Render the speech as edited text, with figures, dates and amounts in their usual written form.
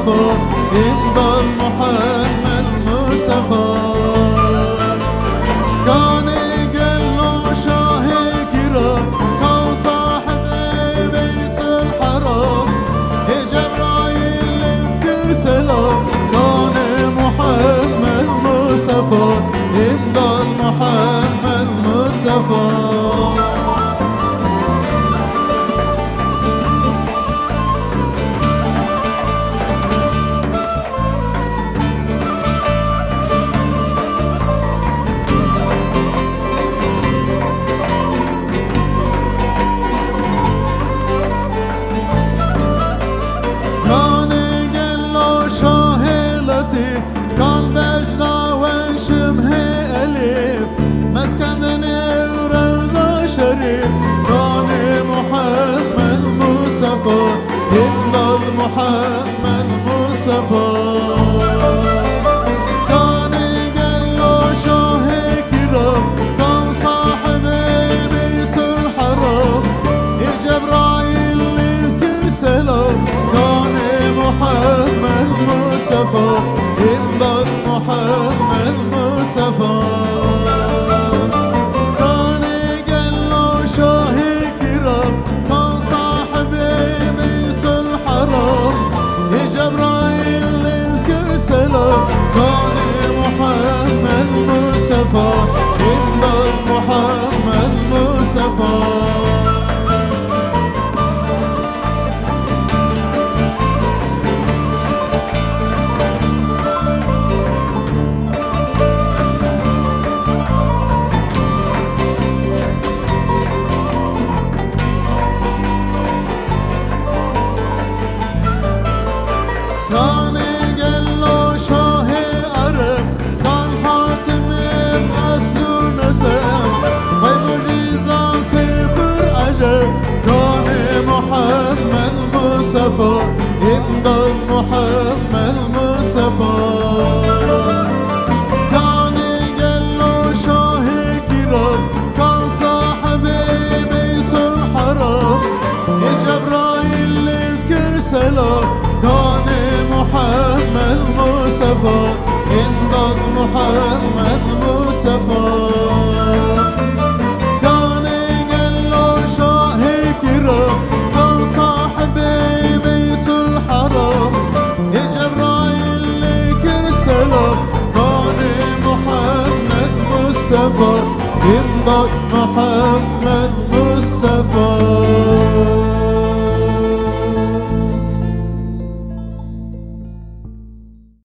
مصطفى إمضى محمد مصطفى كان يقلو شاه كرام كان صاحب بيت الحرام جبرايل يذكر سلام كان محمد مصطفى إمضى محمد مصطفى كان بجنا وشمه أليف مسكنني ورمز شريف كان محمد مصطفى إمضى محمد مصطفى كان قلو شاه كرام كان صاحب بيت الحرام جبرايل يذكر سلام كان محمد مصطفى إمضى محمد مصطفى كان قلو شاه كرام كان صاحب بيت الحرام جبرايل يذكر سلام كان محمد مصطفى إمضى محمد مصطفى كان قلو شاه عرب كان حاكم بأصل ونسب وي معجزات برعجب كان محمد مصطفى إمضى محمد مصطفى كان قلو شاه كرام كان صاحب بيت الحرام جبرايل يذكر سلام كان محمد مصطفى إمضى محمد مصطفى كان قلو شاه كرام كان صاحب بيت الحرام جبرايل يذكر سلام كان محمد مصطفى إمضى محمد مصطفى